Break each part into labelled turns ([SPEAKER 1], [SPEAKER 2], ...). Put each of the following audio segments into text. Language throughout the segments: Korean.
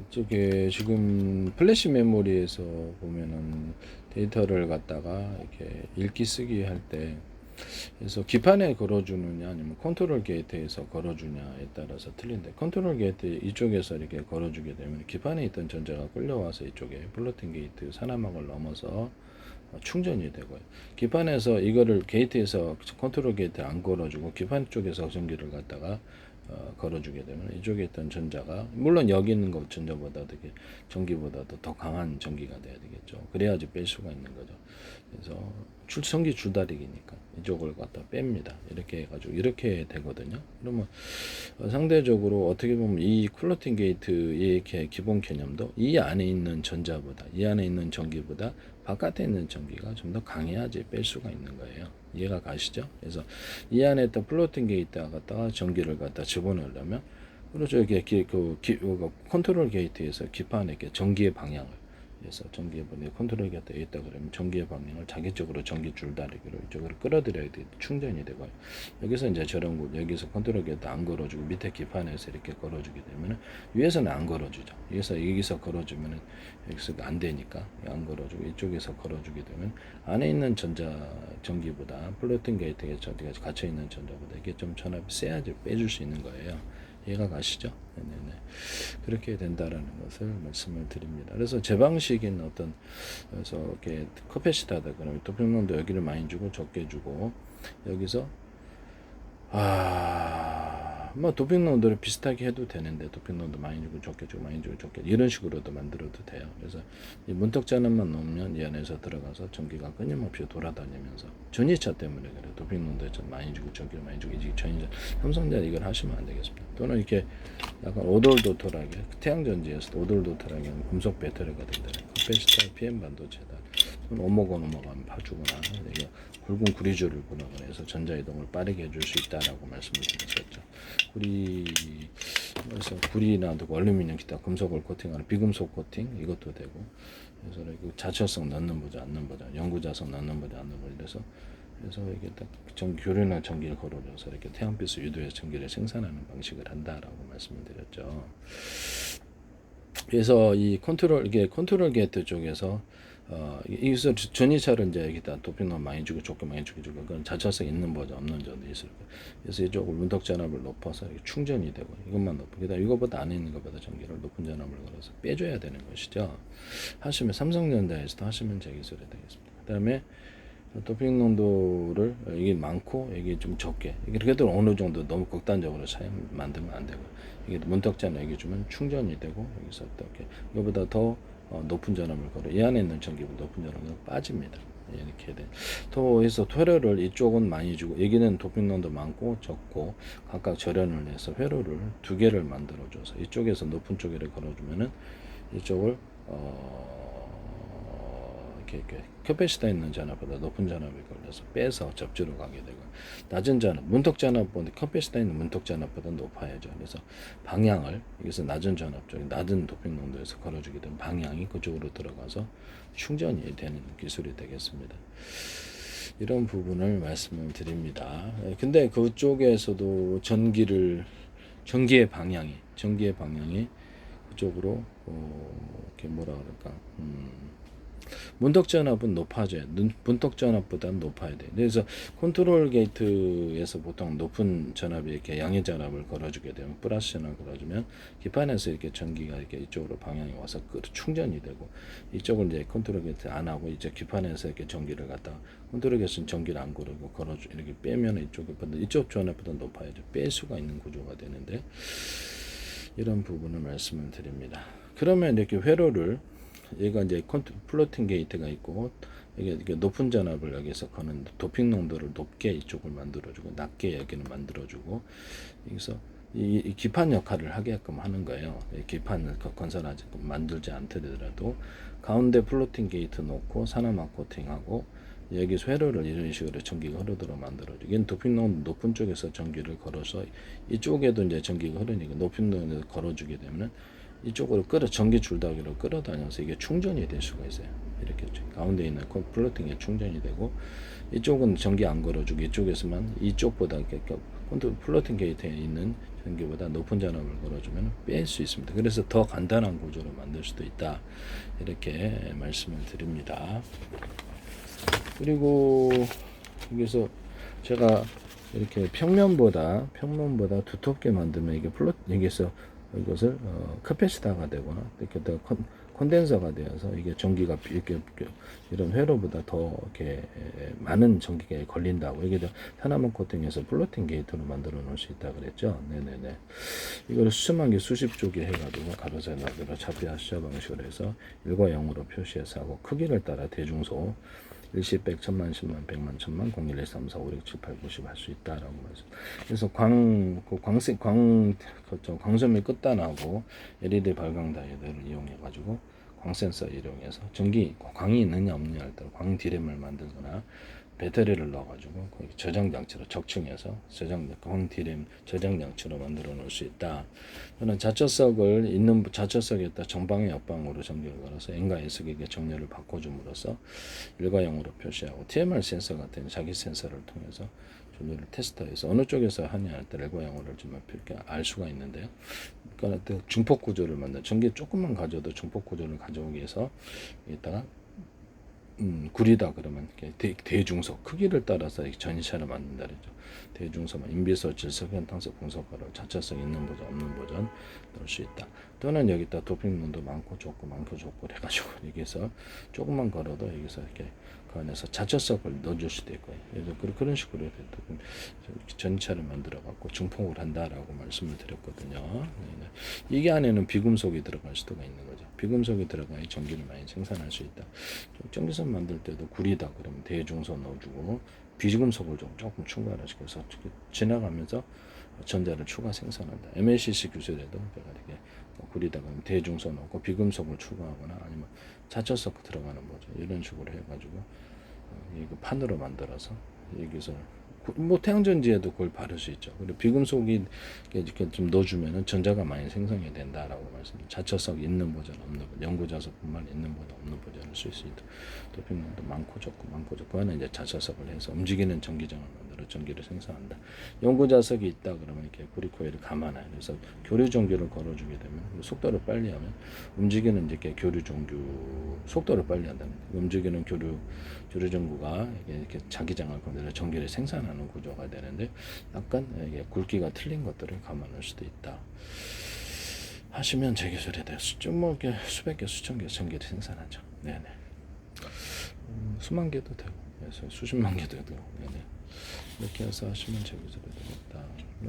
[SPEAKER 1] 이쪽에 지금 플래시 메모리에서 보면은 데이터를 갖다가 이렇게 읽기 쓰기 할 때 그래서 기판에 걸어주느냐 아니면 컨트롤 게이트에서 걸어주냐에 따라서 틀린데, 컨트롤 게이트 이쪽에서 이렇게 걸어주게 되면 기판에 있던 전자가 끌려와서 이쪽에 플로팅 게이트 산화막을 넘어서 충전이 되고요. 기판에서 이거를 게이트에서 컨트롤 게이트 안 걸어주고 기판 쪽에서 전기를 갖다가 걸어주게 되면 이쪽에 있던 전자가, 물론 여기 있는 것 전자보다 되게 전기보다도 더 강한 전기가 돼야 되겠죠. 그래야지 뺄 수가 있는 거죠. 그래서 전기 줄다리기니까 이쪽을 갖다 뺍니다. 이렇게 해가지고 이렇게 되거든요. 그러면 상대적으로 어떻게 보면 이 쿨러팅 게이트의 기본 개념도 이 안에 있는 전자보다, 이 안에 있는 전기보다 바깥에 있는 전기가 좀 더 강해야지 뺄 수가 있는 거예요. 이해가 가시죠? 그래서 이 안에 있던 플로팅 게이트 갖다가 전기를 갖다 집어넣으려면, 그렇죠. 이게 컨트롤 게이트에서 기판에 이렇게 전기의 방향을, 그래서 전기의 방향 컨트롤 게이트에 있다 그러면 전기의 방향을 자기적으로 전기 줄다리기로 이쪽으로 끌어들여야 돼, 충전이 되고요. 여기서 이제 저런 곳, 여기서 컨트롤 게이트 안 걸어주고 밑에 기판에서 이렇게 걸어주게 되면 위에서는 안 걸어주죠. 여기서 걸어주면은 여기서 안 되니까 안 걸어주고 이쪽에서 걸어주게 되면 안에 있는 전기보다 플로팅 게이트에 전기가 갇혀 있는 전자보다 이게 좀 전압이 세야지 빼줄 수 있는 거예요. 이해가 가시죠? 네네네. 그렇게 된다라는 것을 말씀을 드립니다. 그래서 제 방식인 어떤, 그래서 이렇게 커패시타다 그러면 도핑농도 여기를 많이 주고 적게 주고, 여기서 뭐 도핑농도를 비슷하게 해도 되는데 도핑농도 많이 주고 적게 주고 많이 주고 적게, 이런 식으로도 만들어도 돼요. 그래서 이 문턱 잔압만 놓으면 이 안에서 들어가서 전기가 끊임없이 돌아다니면서, 전이차 때문에 그래. 도핑농도에 좀 많이 주고 적게 많이 주고, 이제 전이차 삼성전자 이걸 하시면 안 되겠습니다. 또는 이렇게 약간 오돌도돌하게 태양전지에서도 오돌도돌하게 금속 배터리가 된다. 커패시터 PM 반도체다. 오목오목하면 봐주거나 이게 굵은 구리줄을 보내거나 해서 전자이동을 빠르게 해줄 수 있다라고 말씀을 드렸었죠. 그래서 구리나 알루미늄 기타 금속을 코팅하는 비금속 코팅 이것도 되고, 그래서 자철성 넣는 보자 안 넣는 보자, 영구자성 넣는 보자 안 넣는 보자, 그래서 이게 딱 교류나 전기를 걸어줘서 이렇게 태양빛을 유도해서 전기를 생산하는 방식을 한다라고 말씀을 드렸죠. 그래서 이게 컨트롤 게이트 쪽에서 여기서 전이차를 이제 여기다 도핑만 많이 주고 적게 많이 주고 그건 자차성 있는 버전 없는 버전도 있을 거예요. 그래서 이쪽을 문턱 잔압을 높아서 이렇게 충전이 되고, 이것만 높고 그다음 이거보다 안에 있는 것보다 전기를 높은 잔압을 걸어서 빼줘야 되는 것이죠. 하시면 삼성전자에서도 하시면 제 기술이 되겠습니다. 그다음에 도핑 농도를 이게 많고 이게 좀 적게, 이게 그래도 어느 정도 너무 극단적으로 만들면 안 되고, 이게 문턱잔압 여기 주면 충전이 되고, 여기서 또 이렇게 이거보다 더 높은 전압을 걸어 이 안에 있는 전기보다 높은 전압이 빠집니다. 이렇게 돼. 또 해서 회로를 이쪽은 많이 주고 여기는 도핑 농도 많고 적고 각각 절연을 해서 회로를 두 개를 만들어줘서 이쪽에서 높은 쪽에를 걸어주면은 이쪽을 이렇게 캐패시터 있는 전압보다 높은 전압이 걸려서 빼서 접지로 가게 되고, 낮은 전압, 문턱 전압보다 캐패시터 있는 문턱 전압보다 높아야죠. 그래서 방향을 여기서 낮은 전압 쪽에 낮은 도핑 농도에서 걸어주게 되면 방향이 그쪽으로 들어가서 충전이 되는 기술이 되겠습니다. 이런 부분을 말씀을 드립니다. 근데 그쪽에서도 전기의 방향이 그쪽으로 이렇게 뭐라 그럴까, 문턱 전압은 높아져요. 문턱 전압보다는 높아야 돼. 그래서 컨트롤 게이트에서 보통 높은 전압이 이렇게 양의 전압을 걸어주게 되면, 플러스 전압을 걸어주면 기판에서 이렇게 전기가 이렇게 이쪽으로 방향이 와서 충전이 되고, 이쪽은 이제 컨트롤 게이트 안 하고 이제 기판에서 이렇게 전기를 갖다 컨트롤 게이트는 전기를 안 걸고 걸어주 이렇게 빼면 이쪽 전압보다 높아야죠. 뺄 수가 있는 구조가 되는데, 이런 부분을 말씀을 드립니다. 그러면 이렇게 회로를, 얘가 이제 플로팅 게이트가 있고 이게 높은 전압을 여기서 거는 도핑 농도를 높게 이쪽을 만들어주고 낮게 여기는 만들어주고, 여기서 이 기판 역할을 하게끔 하는 거예요. 기판을 건설하지 만들지 않더라도 가운데 플로팅 게이트 놓고 산화막 코팅하고 여기서 회로를 이런 식으로 전기가 흐르도록 만들어주고, 이건 도핑 농도 높은 쪽에서 전기를 걸어서 이쪽에도 이제 전기가 흐르니까 높은 농도에서 걸어주게 되면은 이쪽으로 전기 줄다기로 끌어다녀서 이게 충전이 될 수가 있어요. 이렇게 가운데 있는 플로팅에 충전이 되고, 이쪽은 전기 안 걸어주고 이쪽에서만 이쪽보다 이렇게 플로팅 게이트에 있는 전기보다 높은 전압을 걸어주면 뺄 수 있습니다. 그래서 더 간단한 구조로 만들 수도 있다. 이렇게 말씀을 드립니다. 그리고 여기서 제가 이렇게 평면보다 두텁게 만들면 이게 여기서 이것을 카패시터가 되거나 이렇게 더 콘덴서가 되어서 이게 전기가 이렇게 이런 회로보다 더 이렇게 많은 전기가 걸린다고. 이게 편화문 코팅해서 플로팅 게이트로 만들어 놓을 수 있다 그랬죠. 네네네. 이거를 수천만 개, 수십 조개 해가지고 가로세 나비로 차피아 숫자 방식으로 해서 1과 0으로 표시해서 하고 크기를 따라 대중소 일십, 백, 천만, 십만, 백만, 천만, 0, 1, 2, 3, 4, 5, 6, 7, 8, 90 할 수 있다라고 말씀. 그래서 광섬이 끝단하고 LED 발광 다이오드를 이용해 가지고 광 센서 이용해서 광이 있느냐 없느냐에 따라 광 디램을 만들거나 배터리를 넣어가지고 거기 저장 장치로 적층해서 광 디램 저장 장치로 만들어 놓을 수 있다. 또는 자처석에다 정방의 옆방으로 전기를 걸어서 N과 S極정렬을 바꿔줌으로써 1과 0으로 표시하고 TMR 센서 같은 자기 센서를 통해서 전류를 테스터해서 어느 쪽에서 하냐 할 때 1과 0으로 좀 이렇게 알 수가 있는데요. 그러니까 중폭 구조를 만든 전기 조금만 가져도 중폭 구조를 가져오기 위해서 이따가 구리다 그러면 대중소 크기를 따라서 전이차를 만든다 그랬죠. 대중소만 인비소, 질소, 현탄소, 분소가로 자체성 있는 버전, 없는 버전 넣을 수 있다. 또는 여기다 도핑문도 많고 적고 해가지고 여기서 조금만 걸어도 여기서 이렇게 그 안에서 자체성을 넣어줄 수도 있고요. 그래서 그런 식으로 전차를 만들어 갖고 중폭을 한다라고 말씀을 드렸거든요. 네네. 이게 안에는 비금속이 들어갈 수도 있는 거죠. 비금속이 들어가야 전기를 많이 생산할 수 있다. 전기선 만들 때도 구리다 그러면 대중소 넣어주고 비금속을 조금 추가를 시켜서 지나가면서 전자를 추가 생산한다. MLCC 규제에도 제가 이렇게 구리다 그러면 대중소 넣고 비금속을 추가하거나 아니면 자처석 들어가는 거죠. 이런 식으로 해가지고 이거 판으로 만들어서 여기서 태양전지에도 그걸 바를 수 있죠. 그리고 비금속이 이렇게 좀 넣어주면은 전자가 많이 생성이 된다라고 말씀드립니다. 자처석 있는 버전, 없는 버전, 연구자석뿐만 있는 버전, 없는 버전을 쓸 수 있다. 도핑도 많고 적고. 그거는 이제 자처석을 해서 움직이는 전기장을 만들어 전기를 생산한다. 연구자석이 있다 그러면 이렇게 구리코일을 감아놔요. 그래서 교류 전기를 걸어주게 되면 속도를 빨리 하면 움직이는 이렇게 교류 전구 속도를 빨리 한다는 움직이는 교류 전구가 이렇게 자기장을 건드려 전기를 생산하는 구조가 되는데 약간 이게 굵기가 틀린 것들을 감안할 수도 있다. 하시면 제 기술에 대해서 좀 이렇게 수백 개, 수천 개 전기를 생산하죠. 네네. 수만 개도 되고, 그래서 수십만 개도 되고, 네네. 이렇게 해서 하시면 제 기술에 되겠다.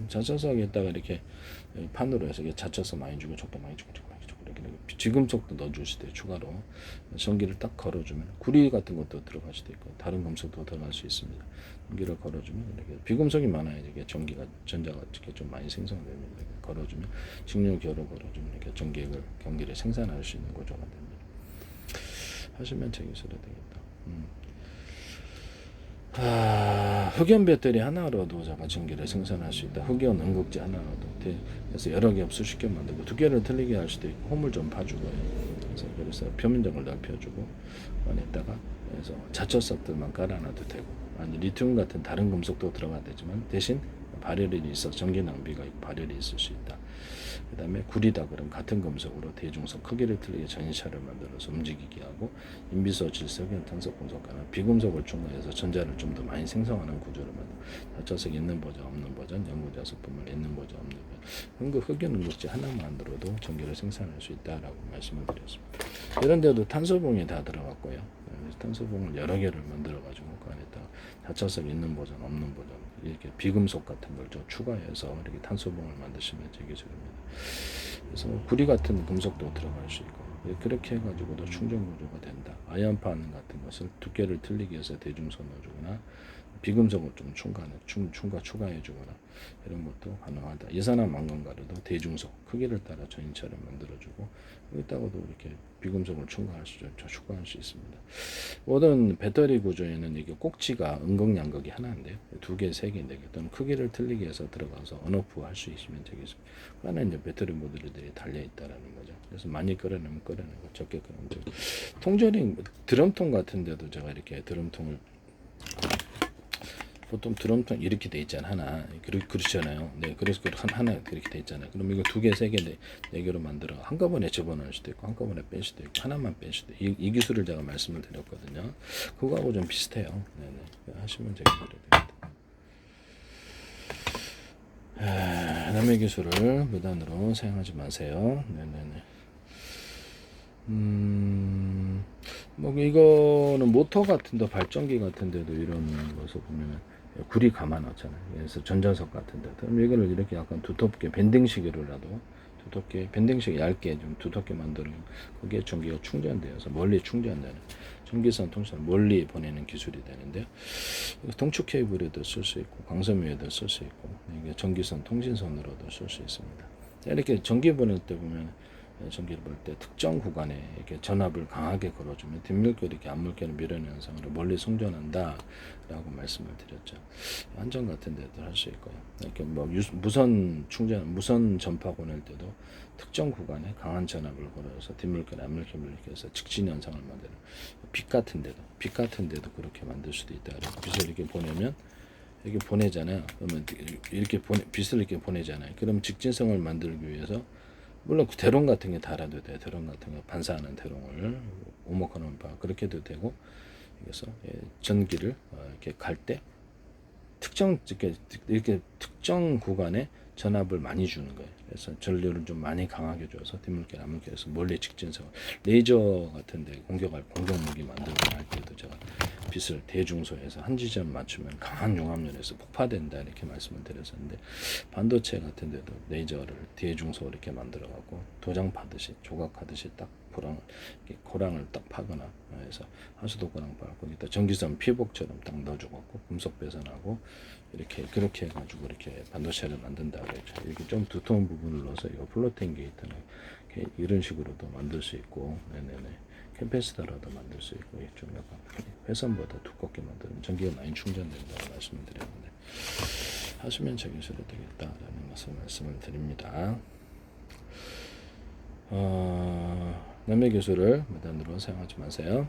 [SPEAKER 1] 자처석에다가 이렇게 판으로 해서 자처석 많이 주고, 적도 많이 주고, 이렇게 지금속도 넣어줄 수도 있고 추가로 전기를 딱 걸어주면 구리 같은 것도 들어갈 수도 있고 다른 금속도 들어갈 수 있습니다. 전기를 걸어주면 이렇게 비금속이 많아야 이게 전자가 이렇게 좀 많이 생성됩니다. 이렇게 걸어주면 직류교로 걸어주면 이렇게 전기를 생산할 수 있는 구조가 됩니다. 하시면 제 기술이 되겠다. 흑연 배터리 하나로도 제가 전기를 생산할 수 있다. 흑연 응급제 하나로도. 그래서 여러 개 수십 개 만들고 두 개를 틀리게 할 수도 있고 홈을 좀 파주고요. 그래서 표면적을 넓혀주고 안에다가 그래서 자처석들만 깔아놔도 되고 아니 리튬 같은 다른 금속도 들어가야 되지만 대신 발열이 있어 전기 낭비가 발열이 있을 수 있다. 그 다음에 구리다 그럼 같은 금속으로 대중석 크기를 틀리게 전이차를 만들어서 움직이게 하고 인비소, 질석, 현탄소, 분석가나 비금속을 충분해서 전자를 좀 더 많이 생성하는 구조를 만들어 자처석 있는 버전, 없는 버전, 연구자석뿐만 있는 버전, 없는 버전 흑연 응급제 하나만으로도 전기를 생산할 수 있다라고 말씀을 드렸습니다. 이런 데도 탄소봉이 다 들어갔고요. 탄소봉을 여러 개를 만들어 가지고 그 안에다 자처석 있는 버전, 없는 버전 이렇게 비금속 같은 걸 좀 추가해서 이렇게 탄소봉을 만드시면 제 기술입니다. 그래서 구리 같은 금속도 들어갈 수 있고 그렇게 해가지고도 충전 구조가 된다. 아연판 같은 것을 두께를 틀리게 해서 대중선 넣어주거나 비금속을 좀 추가해주거나 이런 것도 가능하다. 예산화 망건가루도 대중석 크기를 따라 전인차를 만들어주고 여기다가도 이렇게 비금속을 추가할 수 있습니다. 모든 배터리 구조에는 이게 꼭지가 음극 하나인데요. 두 개, 세 개, 네 개 또는 크기를 틀리게 해서 들어가서 언오프 할 수 있으면 되겠습니다. 그 안에 이제 배터리 모듈들이 달려 있다라는 거죠. 그래서 많이 끓여내면 끓여내고 적게 끓여내면 적게. 통조림 드럼통 같은 데도 제가 이렇게 드럼통을 보통 드럼통 이렇게 돼 있잖아 하나 그렇잖아요. 네, 그래서 하나 그렇게 돼 있잖아요. 그럼 이거 두 개, 세 개, 네 개로 만들어 한꺼번에 집어넣을 수도 있고 한꺼번에 뺄 수도 있고 하나만 뺄 수도 있고 이 기술을 제가 말씀을 드렸거든요. 그거하고 좀 비슷해요. 네네 하시면 되겠습니다. 남의 기술을 무단으로 사용하지 마세요. 네네네. 뭐 이거는 모터 같은 데 발전기 같은 데도 이런 것을 보면은 구리 감아 넣잖아요. 그래서 전자석 같은 데. 그럼 이거를 이렇게 약간 두텁게 밴딩식으로라도 두텁게 밴딩식 얇게 좀 두텁게 만들어 거기에 전기가 충전되어서 멀리 충전되는 전기선 통신을 멀리 보내는 기술이 되는데요. 동축 케이블에도 쓸 수 있고 광섬유에도 쓸 수 있고 이게 전기선 통신선으로도 쓸 수 있습니다. 이렇게 전기 보낼 때 보면 전기를 볼 때 특정 구간에 이렇게 전압을 강하게 걸어주면 뒷물결 이렇게 앞물결을 밀어내는 현상으로 멀리 송전한다라고 말씀을 드렸죠. 한전 같은 데도 할 수 있고요. 이렇게 뭐 무선 충전, 무선 전파 보낼 때도 특정 구간에 강한 전압을 걸어서 뒷물결, 앞물결을 이렇게 해서 직진 현상을 만드는 빛 같은 데도 그렇게 만들 수도 있다. 빛을 이렇게 보내면 이렇게 보내잖아요. 그러면 이렇게 빛을 이렇게 보내잖아요. 그럼 직진성을 만들기 위해서 물론 대롱 같은 게 달아도 돼요. 대롱 같은 거 반사하는 대롱을 오목하는 바 그렇게 도 되고 그래서 전기를 이렇게 갈 때 이렇게 특정 구간에 전압을 많이 주는 거예요. 그래서 전류를 좀 많이 강하게 줘서 뒷물결, 앞물결에서 멀리 직진성 레이저 같은데 공격할 공격 무기 만들고 할 때도 제가 빛을 대중소에서 한 지점 맞추면 강한 용암열에서 폭파된다 이렇게 말씀을 드렸었는데 반도체 같은 데도 레이저를 대중소 이렇게 만들어 갖고 도장 파듯이 조각하듯이 딱 고랑을 딱 파거나 해서 하수도 고랑 파고 이따 전기선 피복처럼 딱 넣어주고 금속 배선하고 이렇게 그렇게 해가지고 이렇게 반도체를 만든다 그랬죠. 이렇게 좀 두터운 부분을 넣어서 이거 플로팅 게이트는 이런 식으로도 만들 수 있고, 네네네. 캠페스터라도 만들 수 있고, 좀 약간 회선보다 두껍게 만드는 전기가 많이 충전된다고 말씀을 드렸는데 하시면 저기서도 되겠다라는 것을 말씀을 드립니다. 남의 기술을 무단으로 사용하지 마세요.